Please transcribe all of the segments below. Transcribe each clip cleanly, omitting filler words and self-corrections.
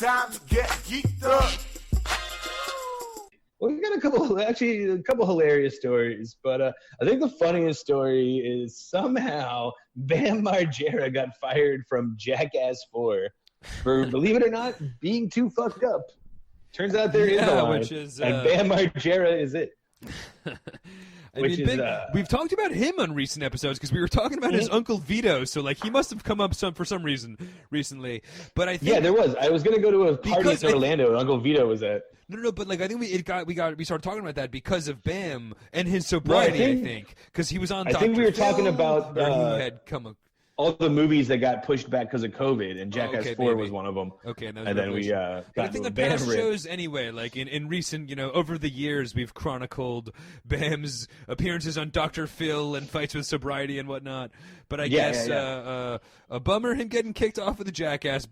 time to get geeked up. Well, we got a couple hilarious stories, but I think the funniest story is somehow Bam Margera got fired from Jackass 4 for, believe it or not, being too fucked up. Turns out there is a line, and Bam Margera is it. We've talked about him on recent episodes because we were talking about his Uncle Vito, so like he must have come up for some reason recently. But I think there was. I was gonna go to a party in Orlando, and Uncle Vito was at. No, but like I think we started talking about that because of Bam and his sobriety. I think because he was on. I think we were talking about he had come. All the movies that got pushed back because of COVID, and Jackass 4 was one of them. Okay, and then we got I think on past shows anyway, like in recent, over the years, we've chronicled Bam's appearances on Dr. Phil and fights with sobriety and whatnot. But I guess a bummer him getting kicked off with the Jackass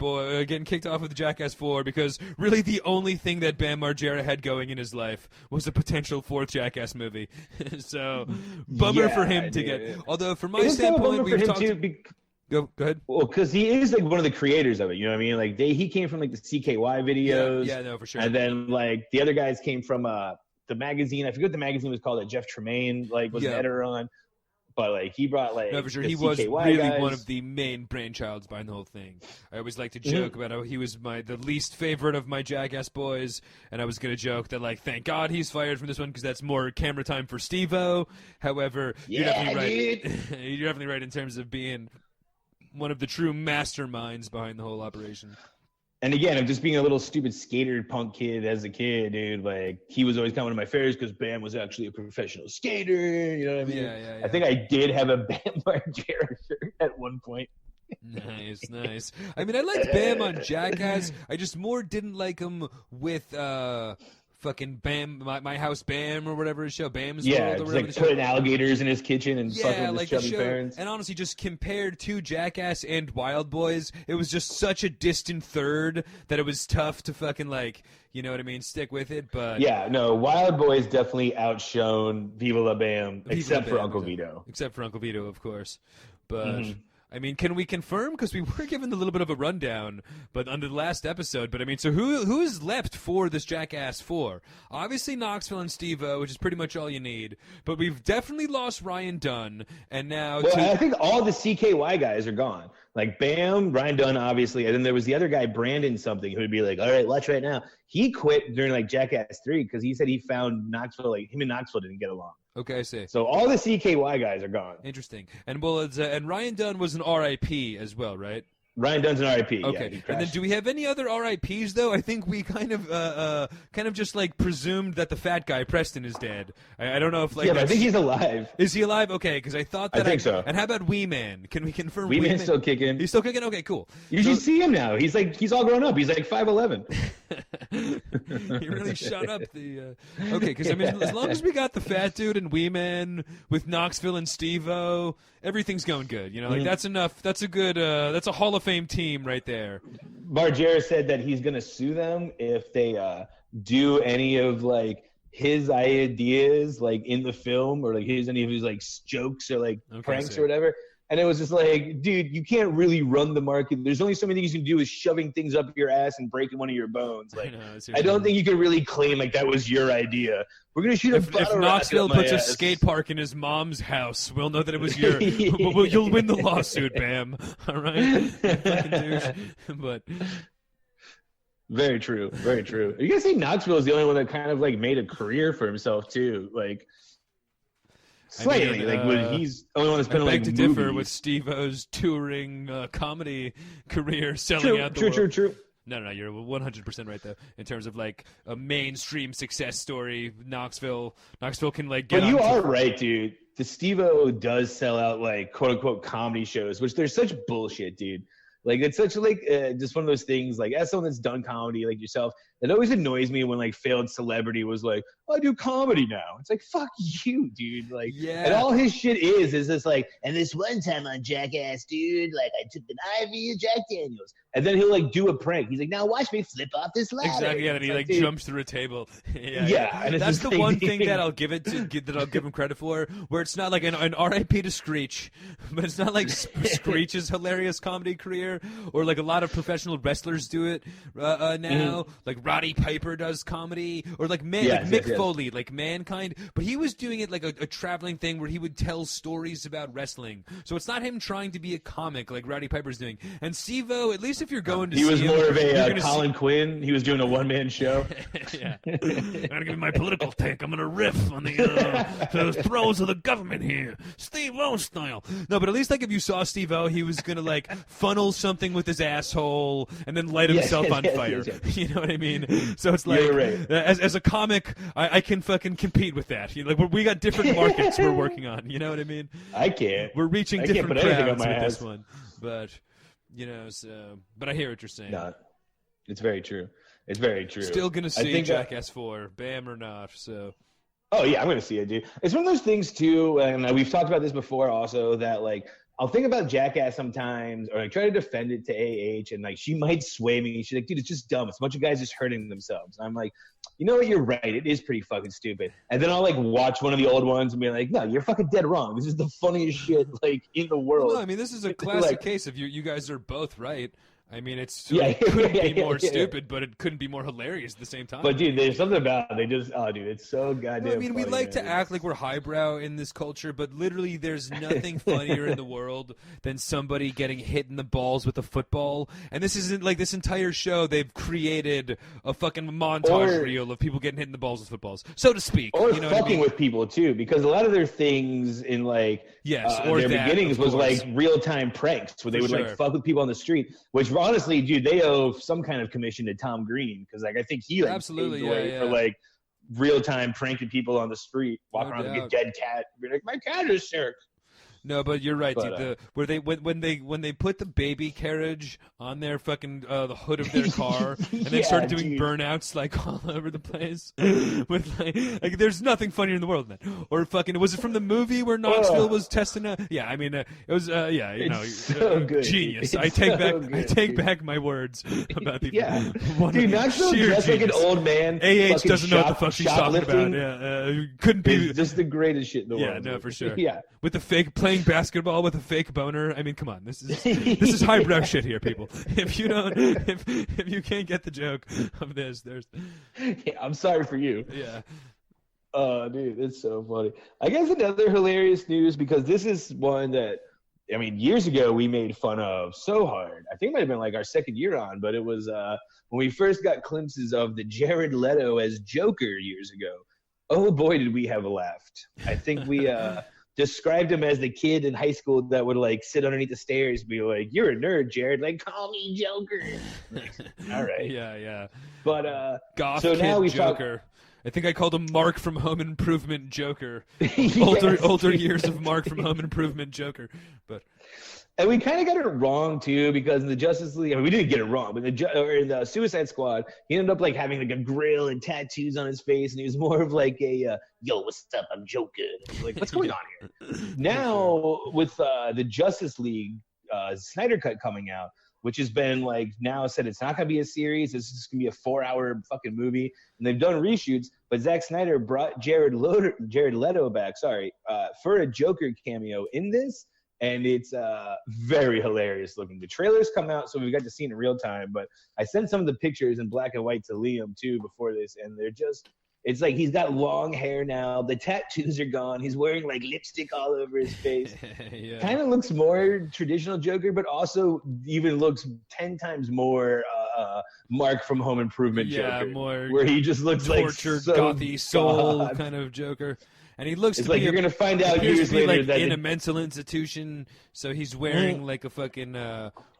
4 because really the only thing that Bam Margera had going in his life was a potential fourth Jackass movie. So bummer for him to get. Although from my standpoint, we've talked. Go ahead. Well, because he is like one of the creators of it, you know what I mean? Like he came from like the CKY videos. Yeah, no, for sure. And then like the other guys came from the magazine. I forget what the magazine was called that Jeff Tremaine was an editor on. But like he brought like no, for sure. He was CKY really guys. One of the main brainchilds behind the whole thing. I always like to joke about how he was the least favorite of my Jackass boys, and I was gonna joke that like thank God he's fired from this one because that's more camera time for Steve-O. However, you're definitely right. You're definitely right in terms of being one of the true masterminds behind the whole operation. And again, I'm just being a little stupid skater punk kid as a kid, dude. Like, he was always coming to my fairs because Bam was actually a professional skater. You know what I mean? Yeah. I think I did have a Bam Margera shirt at one point. Nice. I mean, I liked Bam on Jackass. I just more didn't like him with fucking Bam, my house Bam or whatever his show, Bam's World or whatever. Like putting alligators in his kitchen and fucking with his chubby parents. And honestly, just compared to Jackass and Wild Boys, it was just such a distant third that it was tough to fucking like, you know what I mean, stick with it. But yeah, no, Wild Boys definitely outshone Viva La Bam, except for Uncle Vito. Except for Uncle Vito, of course. But I mean, can we confirm? Because we were given a little bit of a rundown, but under the last episode. But I mean, so who is left for this Jackass 4? Obviously Knoxville and Steve-O, which is pretty much all you need. But we've definitely lost Ryan Dunn, and now. Well, I think all the CKY guys are gone. Like Bam, Ryan Dunn, obviously, and then there was the other guy, Brandon something, who would be like, "All right, watch right now." He quit during like Jackass 3 because he said he found Knoxville, like him and Knoxville didn't get along. Okay, I see. So all the CKY guys are gone. Interesting. And well, and Ryan Dunn was an RIP as well, right? Ryan Dunn's an RIP. Okay. Yeah, and then do we have any other RIPs though? I think we kind of just like presumed that the fat guy Preston is dead. I don't know if like. Yeah, but I think he's alive. Is he alive? Okay, because I thought that. I think so. And how about Wee Man? Can we confirm? Wee Man's still kicking. He's still kicking. Okay, cool. You should see him now. He's all grown up. He's like 5'11". He really shot up the. Okay, because I mean, as long as we got the fat dude and Wee Man with Knoxville and Steve-O, everything's going good. You know, like that's enough. That's a good. That's a Hall of Fame team right there. Margera said that he's gonna sue them if they do any of like his ideas like in the film or like any of his like jokes or like pranks or whatever. And it was just like, dude, you can't really run the market. There's only so many things you can do is shoving things up your ass and breaking one of your bones. Like, I don't think you can really claim like that was your idea. We're gonna shoot if Knoxville puts a skate park in his mom's house, we'll know that it was your. You'll win the lawsuit, Bam. All right, but. Very true. Very true. You guys think Knoxville is the only one that kind of like made a career for himself too, like. Slightly, he's the only one that's been like movies. I beg to differ with Steve-O's touring comedy career, selling out the world. True. No, you're 100% right though. In terms of like a mainstream success story, Knoxville can like get. But you are right, dude. The Steve-O does sell out like quote unquote comedy shows, which they're such bullshit, dude. Like it's such like just one of those things. Like as someone that's done comedy like yourself, it always annoys me when like failed celebrity was like, I do comedy now. It's like, fuck you, dude. Like, yeah. And all his shit is just like, and this one time on Jackass, dude, like I took an IV of Jack Daniels. And then he'll like do a prank. He's like, now watch me flip off this ladder. Exactly, yeah, and he like jumps through a table. yeah. And that's the one thing that I'll give him credit for, where it's not like an R.I.P. to Screech, but it's not like Screech's hilarious comedy career, or like a lot of professional wrestlers do it now. Like Roddy Piper does comedy, or like Mick Foley, like Mankind. But he was doing it like a traveling thing where he would tell stories about wrestling. So it's not him trying to be a comic like Roddy Piper's doing. And Steve-O, at least if you're going to see him, he was more of a Colin Quinn. He was doing a one-man show. Yeah. I'm going to give you my political take. I'm going to riff on the throes of the government here. Steve-O style. No, but at least like if you saw Steve-O, he was going to like funnel something with his asshole and then light himself on fire. Yes. You know what I mean? So it's like, right. as a comic, I can fucking compete with that. You know, like we got different markets we're working on. You know what I mean? I can't. We're reaching different crowds with this one. But... You know, so, but I hear what you're saying. No, it's very true. It's very true. Still gonna see Jackass 4, Bam or not. So. Oh yeah, I'm gonna see it, dude. It's one of those things too, and we've talked about this before, also that like I'll think about Jackass sometimes, or I try to defend it to AH, and like she might sway me. She's like, dude, it's just dumb. It's a bunch of guys just hurting themselves. And I'm like, you know what? You're right. It is pretty fucking stupid. And then I'll like watch one of the old ones and be like, no, you're fucking dead wrong. This is the funniest shit like in the world. Well, no, I mean, this is a classic case of you guys are both right. I mean, it couldn't be more stupid, but it couldn't be more hilarious at the same time. But, dude, there's something about it. Dude, it's so goddamn I mean, funny, we like to act like we're highbrow in this culture, but literally there's nothing funnier in the world than somebody getting hit in the balls with a football. And this isn't like this entire show, they've created a fucking montage reel of people getting hit in the balls with footballs, so to speak. Or you know fucking what I mean? with people, too, because a lot of their things in, like, their beginnings was, like, real-time pranks where they would, like, fuck with people on the street, which honestly, dude, they owe some kind of commission to Tom Green because, like, I think he like paved the way for like real time pranking people on the street, walking around with a dead cat, be like, my cat is sick. No, but you're right, dude. When they put the baby carriage on their fucking the hood of their car and they started doing burnouts like all over the place, with like there's nothing funnier in the world than that. Or fucking was it from the movie where Knoxville was testing out? Yeah, I mean it was so good. Genius. I take back my words about the dude. Knoxville just like an old man. Doesn't know what the fuck she's talking about. Yeah, couldn't be just the greatest shit in the world. Yeah, no, for sure. Yeah, with the fake playing basketball with a fake boner. I mean, come on, this is highbrow shit here, people. If you can't get the joke of this, there's. Yeah, I'm sorry for you. Yeah. Oh, dude, it's so funny. I guess another hilarious news, because this is one that, I mean, years ago we made fun of so hard. I think it might have been like our second year on, but it was when we first got glimpses of the Jared Leto as Joker years ago. Oh boy, did we have a laugh. I think we described him as the kid in high school that would like sit underneath the stairs and be like, you're a nerd, Jared, like call me Joker. All right. Yeah. But goth so kid now we Joker. I think I called him Mark from Home Improvement Joker. Yes. Older years of Mark from Home Improvement Joker. And we kind of got it wrong too, because in the Justice League, I mean, we didn't get it wrong, but in the Suicide Squad, he ended up like having like a grill and tattoos on his face, and he was more of like a yo, what's up, I'm Joker. Like, what's going on here? Now with the Justice League Snyder cut coming out, which has been like now said it's not gonna be a series, it's just gonna be a 4-hour fucking movie, and they've done reshoots, but Zack Snyder brought Jared Leto back, for a Joker cameo in this. And it's very hilarious looking. The trailers come out, so we got to see it in real time. But I sent some of the pictures in black and white to Liam, too, before this. And they're just – it's like he's got long hair now. The tattoos are gone. He's wearing, like, lipstick all over his face. Kind of looks more traditional Joker, but also even looks 10 times more Mark from Home Improvement Joker. Yeah, more where he just looks like tortured, gothy soul kind of Joker. And he looks it's to like be you're going to find out years later like that in a mental institution, so he's wearing like a fucking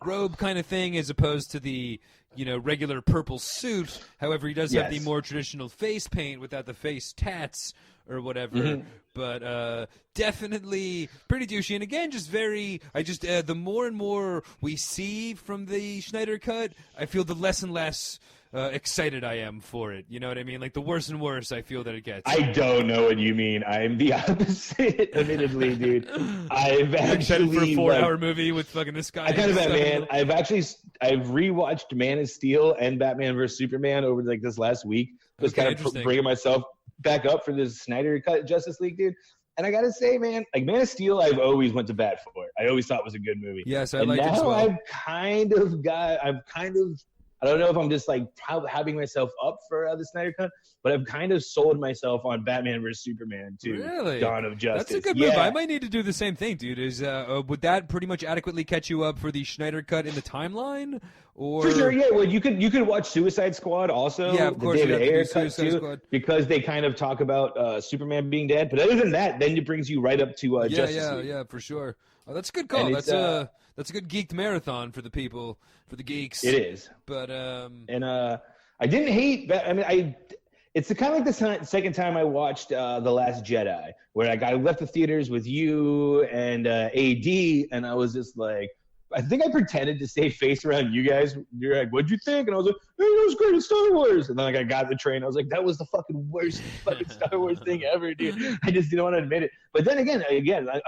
robe kind of thing as opposed to the regular purple suit. However, he does have the more traditional face paint without the face tats or whatever. But definitely pretty douchey. And again, just very. The more and more we see from the Snyder cut, I feel the less and less excited I am for it. You know what I mean? Like the worse and worse I feel that it gets. I don't know what you mean. I'm the opposite, admittedly, dude. I've actually excited for a 4-hour movie with fucking this guy. I kind of am, man. I've rewatched Man of Steel and Batman vs Superman over like this last week. Just kind of bringing myself back up for this Snyder cut Justice League, dude. And I gotta say, man, like Man of Steel, I've always went to bat for it. I always thought it was a good movie. Yes, I like it as well. I've kind of I don't know if I'm just like hyping myself up for the Snyder cut, but I've kind of sold myself on Batman vs Superman to Dawn of Justice. That's a good move. I might need to do the same thing, dude. Would that pretty much adequately catch you up for the Schneider cut in the timeline? Or... For sure, yeah. Well, you could watch Suicide Squad also. Yeah, of course. The David Ayer cut too, because they kind of talk about Superman being dead. But other than that, then it brings you right up to Justice League. Yeah, for sure. Oh, that's a good call. That's a good geeked marathon for the people, for the geeks. It is. But I didn't hate. I mean, it's kind of like the second time I watched The Last Jedi, where I left the theaters with you and AD, and I was just like, I think I pretended to save face around you guys. You're like, "What'd you think?" And I was like, "Hey, it was great. It's Star Wars." And then like I got the train. I was like, "That was the fucking worst fucking Star Wars thing ever, dude." I just didn't want to admit it. But then again,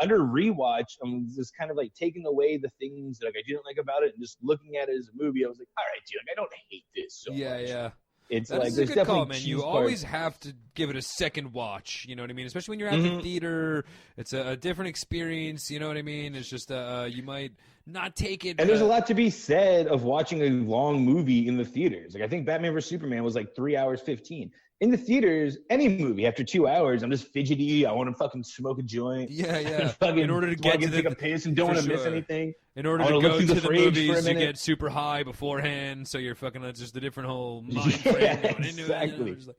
under rewatch, I'm just kind of like taking away the things that like I didn't like about it and just looking at it as a movie. I was like, "All right, dude, like, I don't hate this so much." Yeah. It's that's like a there's good definitely call, man. You always have to give it a second watch. You know what I mean? Especially when you're at the theater, it's a different experience. You know what I mean? It's just you might not take it. And there's a lot to be said of watching a long movie in the theaters. Like I think Batman vs Superman was like 3 hours 15. In the theaters, any movie after 2 hours, I'm just fidgety. I want to fucking smoke a joint. Yeah. In order to get to take a piss and don't want to miss anything. In order to go to the movies, you get super high beforehand, so you're fucking just a different whole mind frame going into exactly. it. You know,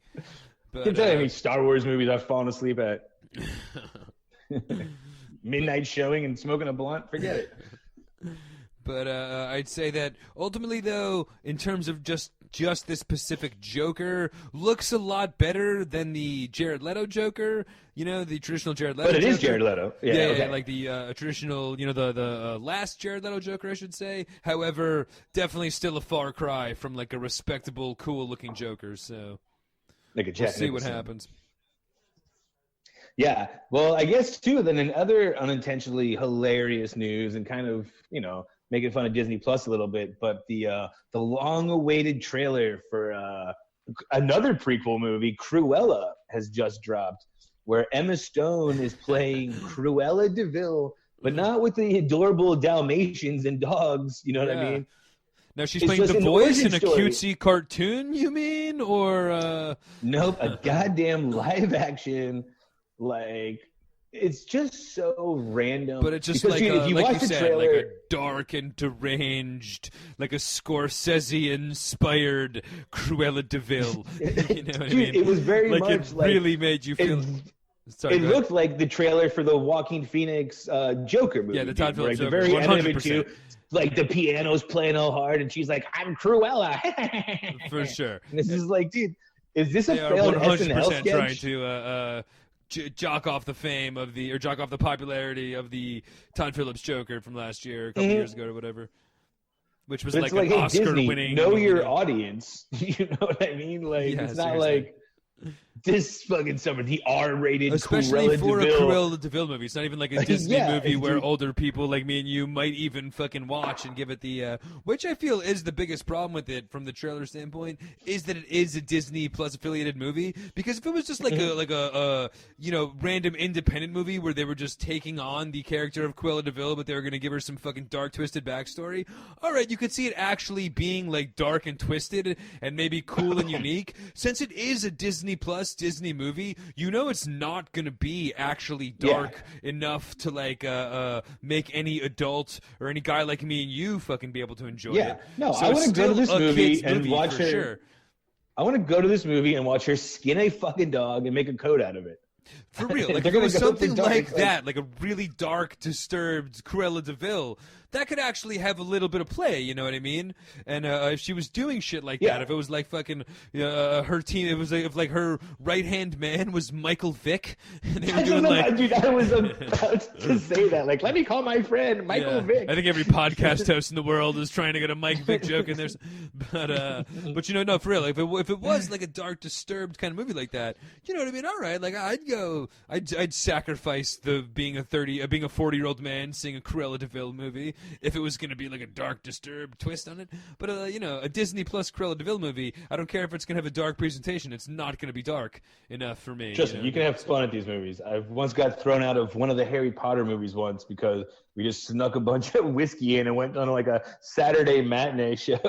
but, I can tell you how many Star Wars movies I've fallen asleep at. Midnight showing and smoking a blunt, forget it. But I'd say that ultimately, though, in terms of just this specific Joker, looks a lot better than the Jared Leto Joker. You know, the traditional Jared Leto. But it Joker. Is Jared Leto. Yeah, like the traditional, you know, the last Jared Leto Joker, I should say. However, definitely still a far cry from like a respectable, cool-looking Joker. So like a Jack we'll see Nicholson. what happens. Yeah, well, I guess too. Then in other unintentionally hilarious news and kind of, you know, making fun of Disney Plus a little bit, but the long-awaited trailer for another prequel movie, Cruella, has just dropped, where Emma Stone is playing Cruella de Vil, but not with the adorable Dalmatians and dogs. You know what I mean? Now she's playing the voice in a cutesy cartoon. You mean, or nope, a goddamn live-action. Like, it's just so random. But it's just like, if you watch the trailer, like a dark and deranged, like a Scorsese-inspired Cruella de Vil. You know what I mean? It was very like much it really made you feel. It looked like the trailer for the Joaquin Phoenix Joker movie. Yeah, the Todd Phillips Joker. The very 100%. end of it too. Like the piano's playing all hard, and she's like, "I'm Cruella." For sure. And this is like, dude, is this a they failed are 100% SNL sketch? trying to jock off the fame of jock off the popularity of the Todd Phillips Joker from last year, a couple years ago or whatever, which was like an Oscar-winning. Know your audience. You know what I mean? Like, it's not seriously. Like this fucking summer, the R-rated especially Cruella for DeVille. a Cruella DeVille movie. It's not even like a Disney movie where older people like me and you might even fucking watch and give it the which I feel is the biggest problem with it from the trailer standpoint, is that it is a Disney Plus affiliated movie. Because if it was just like a you know, random independent movie where they were just taking on the character of Cruella DeVille, but they were going to give her some fucking dark, twisted backstory, all right, you could see it actually being like dark and twisted and maybe cool and unique. Since it is a Disney Plus Disney movie, you know it's not going to be actually dark enough to like make any adult or any guy like me and you fucking be able to enjoy it. No, so I want to go to this movie and watch her. Sure. I want to go to this movie and watch her skin a fucking dog and make a coat out of it. For real, like if it was something like that, like a really dark, disturbed Cruella DeVille, that could actually have a little bit of play, you know what I mean? And if she was doing shit like that, if it was like fucking her team, it was like if like her right-hand man was Michael Vick, and they were doing like... Dude, I was about to say that. Like, let me call my friend Michael Vick. I think every podcast host in the world is trying to get a Mike Vick joke in there. But you know, no, for real, if it was like a dark, disturbed kind of movie like that, you know what I mean? All right, like I'd sacrifice being a 40-year-old man seeing a Cruella de Vil movie if it was going to be like a dark, disturbed twist on it. But you know, a Disney Plus Cruella de Vil movie, I don't care if it's going to have a dark presentation. It's not going to be dark enough for me. Trust me, you can have fun at these movies. I once got thrown out of one of the Harry Potter movies once because we just snuck a bunch of whiskey in and went on like a Saturday matinee show.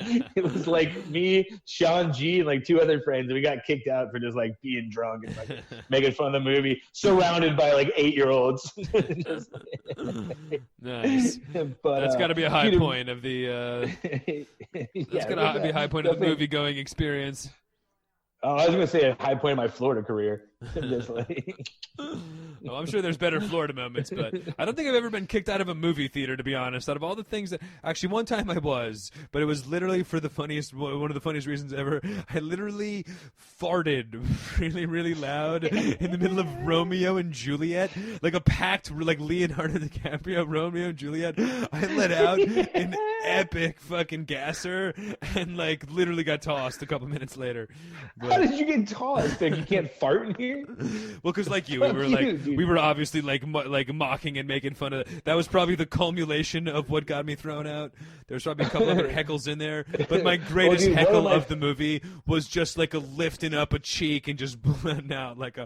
It was like me, Sean G, and like 2 other friends, and we got kicked out for just like being drunk and like making fun of the movie, surrounded by like 8-year-olds. Nice. But that's got to be a high point of the. That's got to be a high point of the movie-going experience. Oh, I was going to say a high point of my Florida career. Oh, I'm sure there's better Florida moments, but I don't think I've ever been kicked out of a movie theater, to be honest. Out of all the things that... Actually, one time I was, but it was literally for one of the funniest reasons ever. I literally farted really, really loud in the middle of Romeo and Juliet. Like a packed, like Leonardo DiCaprio, Romeo and Juliet. I let out an epic fucking gasser and like literally got tossed a couple minutes later. But... How did you get tossed? Like, you can't fart in here? Well, because like we were obviously like mocking and making fun of it. That was probably the culmination of what got me thrown out. There's probably a couple other heckles in there, but my greatest heckle of the movie was just like a lifting up a cheek and just blowing out like a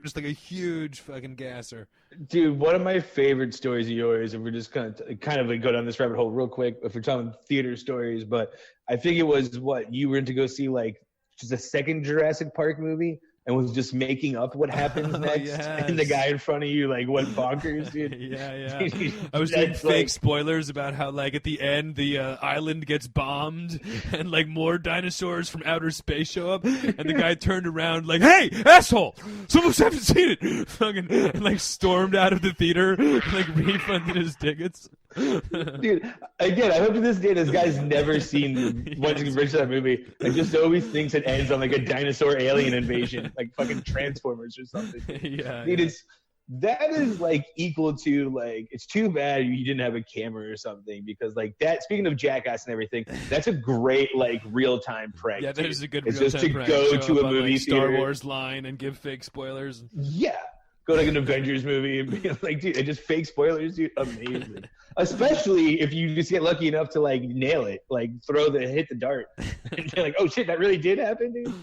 just like a huge fucking gasser. Dude, one of my favorite stories of yours, and we're just kind of like go down this rabbit hole real quick if we're telling theater stories, but I think it was you were to go see like just a second Jurassic Park movie and was just making up what happens next, yes. And the guy in front of you like went bonkers, dude. Yeah. I was doing fake spoilers about how like at the end the island gets bombed and like more dinosaurs from outer space show up, and the guy turned around like, "Hey, asshole! Some of us haven't seen it!" Fucking and like stormed out of the theater, and, like refunded his tickets. Dude, again, I hope to this day this guy's never seen once he reaches that movie. Like, just always thinks it ends on like a dinosaur alien invasion, like fucking Transformers or something. Yeah, dude, that is like equal to like, it's too bad you didn't have a camera or something, because like that. Speaking of Jackass and everything, that's a great like real time prank. Yeah, that is a good. It's real just to prank. go to a on, movie like, Star theater. Wars line and give fake spoilers. Yeah. Go to like an Avengers movie and be like, dude, it just fake spoilers, dude. Amazing. Especially if you just get lucky enough to like nail it, like hit the dart. And you're like, oh shit, that really did happen, dude.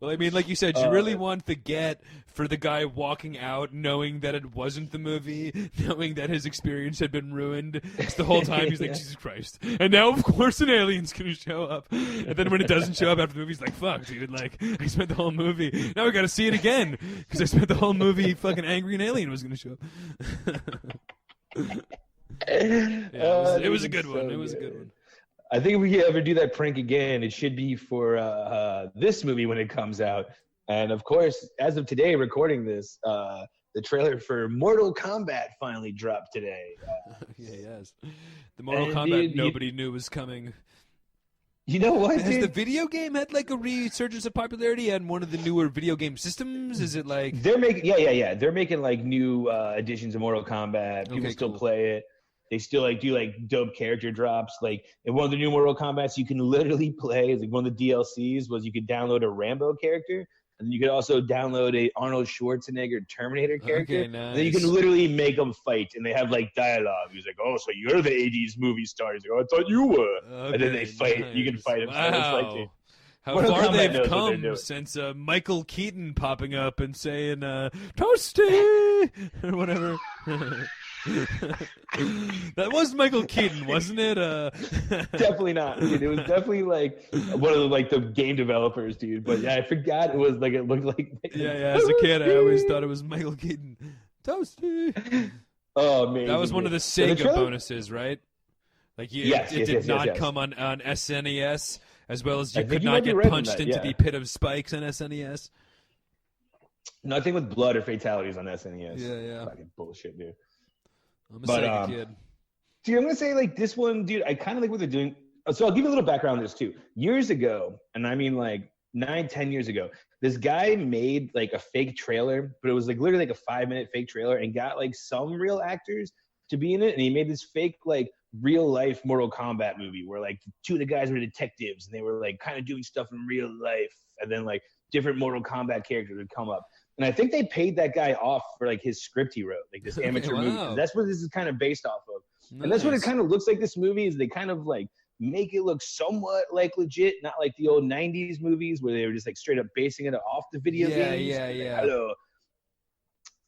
Well, I mean, like you said, you really want the get for the guy walking out knowing that it wasn't the movie, knowing that his experience had been ruined. It's the whole time he's like, Jesus Christ. And now, of course, an alien's going to show up. And then when it doesn't show up after the movie, he's like, fuck, dude. Like, I spent the whole movie. Now we got to see it again because I spent the whole movie fucking angry an alien was going to show up. It was a good one. It was a good one. I think if we ever do that prank again, it should be for this movie when it comes out. And of course, as of today, recording this, the trailer for Mortal Kombat finally dropped today. Yes. The Mortal Kombat nobody knew was coming. You know what, Has dude? the video game had like a resurgence of popularity and one of the newer video game systems? Is it like... They're making, yeah. They're making like new editions of Mortal Kombat. People still play it. They still like do like dope character drops. Like in one of the new Mortal Kombats, you can literally play, like one of the DLCs was you could download a Rambo character, and you could also download a Arnold Schwarzenegger Terminator character. Okay, nice. And then you can literally make them fight, and they have like dialogue. He's like, "Oh, so you're the '80s movie star?" He's like, "Oh, I thought you were." Okay, and then they fight. Nice. You can fight them. Wow. How far they've come since Michael Keaton popping up and saying "Toasty" or whatever. That was Michael Keaton, wasn't it? Definitely not, dude. It was definitely like one of the game developers, dude. But yeah, I forgot it was like it looked like. Yeah. As a kid, I always thought it was Michael Keaton. Toasty. Oh man, that was one of the Sega bonuses, right? Like it did not come on SNES, as well as you could not get punched into the pit of spikes on SNES. Nothing with blood or fatalities on SNES. Yeah. Fucking bullshit, dude. I'm a Sega kid. Dude, I'm gonna say like this one, dude. I kind of like what they're doing. So I'll give you a little background on this too. Years ago, and I mean like 9-10 years ago, this guy made like a fake trailer, but it was like literally like a 5-minute fake trailer, and got like some real actors to be in it. And he made this fake like real life Mortal Kombat movie where like 2 of the guys were detectives and they were like kind of doing stuff in real life, and then like different Mortal Kombat characters would come up. And I think they paid that guy off for like his script he wrote, like this amateur movie. That's what this is kind of based off of. Nice. And that's what it kind of looks like. This movie is they kind of like make it look somewhat like legit, not like the old 90s movies where they were just like straight up basing it off the video games. Yeah. Hello.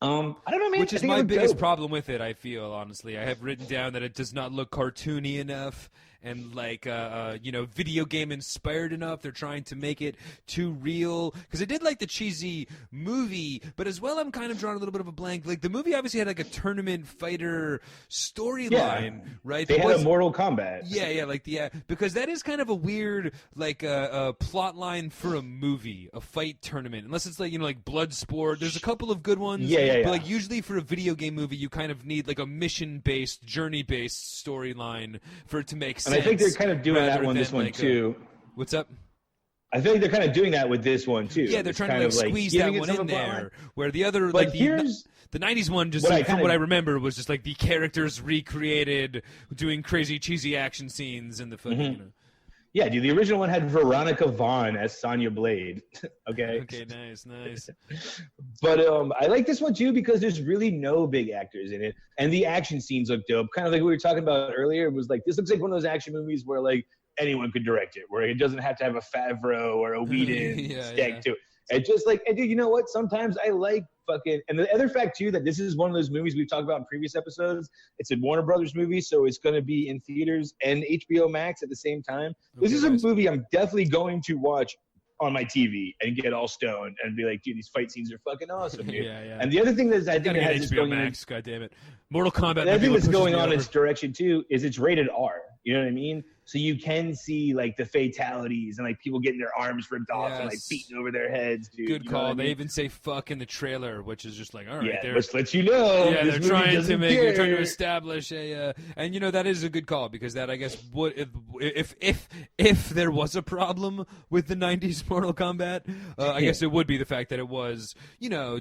I don't know, man. Which is my biggest problem with it, I feel, honestly. I have written down that it does not look cartoony enough and like video game inspired enough. They're trying to make it too real, because I did like the cheesy movie, but as well I'm kind of drawing a little bit of a blank. Like the movie obviously had like a tournament fighter storyline, right? They had a Mortal Kombat. Because that is kind of a weird like plot line for a movie, a fight tournament, unless it's like like Bloodsport. There's a couple of good ones, but like usually for a video game movie you kind of need like a mission based, journey based storyline for it to make sense. And I think they're kind of doing that one, this one like too. What's up? I feel like they're kind of doing that with this one too. Yeah, they're trying to like squeeze that one in there, where the other, but like the 90s one, just from what I remember, was just like the characters recreated, doing crazy cheesy action scenes in the fucking. Yeah, dude, the original one had Veronica Vaughn as Sonya Blade. Okay, nice. But I like this one too because there's really no big actors in it, and the action scenes look dope. Kind of like we were talking about earlier. It was like, this looks like one of those action movies where like anyone could direct it, where it doesn't have to have a Favreau or a Whedon stack to it. And just like, and dude, you know what? Sometimes I like fucking, and the other fact too, that this is one of those movies we've talked about in previous episodes. It's a Warner Brothers movie, so it's going to be in theaters and HBO Max at the same time. This is a movie I'm definitely going to watch on my TV and get all stoned and be like, dude, these fight scenes are fucking awesome, dude. And the other thing that I think it has HBO Max, God damn it. Mortal Kombat. The other thing that's going on in its direction too is it's rated R. You know what I mean? So you can see like the fatalities and like people getting their arms ripped off and like beating over their heads, dude. Good call. They even say "fuck" in the trailer, which is just like, all right, let's let you know. Yeah, they're trying to establish a, and that is a good call, because that, I guess, would if there was a problem with the '90s Mortal Kombat, I guess it would be the fact that it was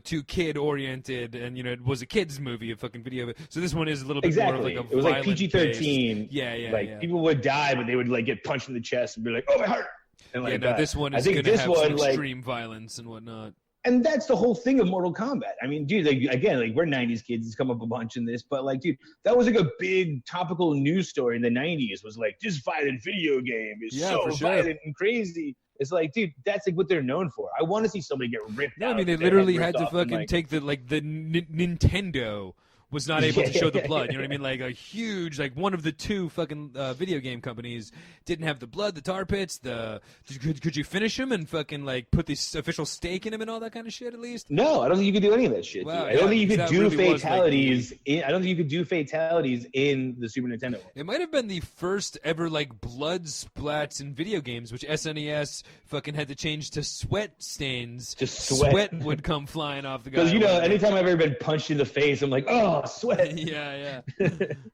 too kid oriented, and it was a kids movie, a fucking video. So this one is a little bit more of like a it was like PG-13. Yeah. People would die, but they would like get punched in the chest and be like, "Oh, my heart!" And like this one is going to have some extreme violence and whatnot. And that's the whole thing of Mortal Kombat. I mean, dude, like, again, like, we're 90s kids. It's come up a bunch in this. But, like, dude, that was, like, a big topical news story in the 90s. Was, like, this violent video game is so violent and crazy. It's like, dude, that's, like, what they're known for. I want to see somebody get ripped out. I mean, they literally had to fucking take the Nintendo was not able to show the blood. You know what I mean? Like a huge, like one of the two fucking video game companies didn't have the blood, the tar pits. Could you finish him and fucking like put this official stake in him and all that kind of shit at least? No, I don't think you could do any of that shit. Wow, I don't think you could do fatalities. I don't think you could do fatalities in the Super Nintendo one. It might have been the first ever like blood splats in video games, which SNES fucking had to change to sweat stains. Just sweat would come flying off the guy. Because anytime I've ever been punched in the face, I'm like, oh. Sweat. Yeah.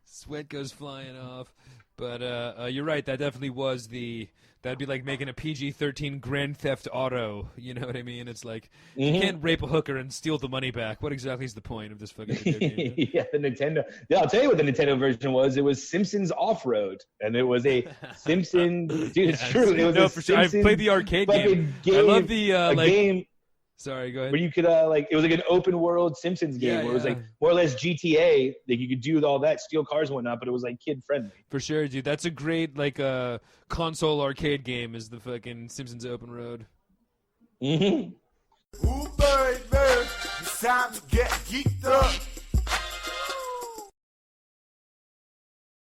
Sweat goes flying off. But you're right. That definitely was that'd be like making a PG-13 Grand Theft Auto. You know what I mean? It's like, you can't rape a hooker and steal the money back. What exactly is the point of this fucking video game? Yeah, the Nintendo. Yeah, I'll tell you what the Nintendo version was. It was Simpsons Off-Road. And it was a Simpsons. Dude, it's true. It was for sure. I played the arcade game. I love the game. Sorry, go ahead. Where you could it was like an open world Simpsons game where it was like more or less GTA. Like you could do all that, steal cars and whatnot, but it was like kid friendly. For sure, dude. That's a great console arcade game. Is the fucking Simpsons Open Road. Ooh, baby, it's time to get geeked up.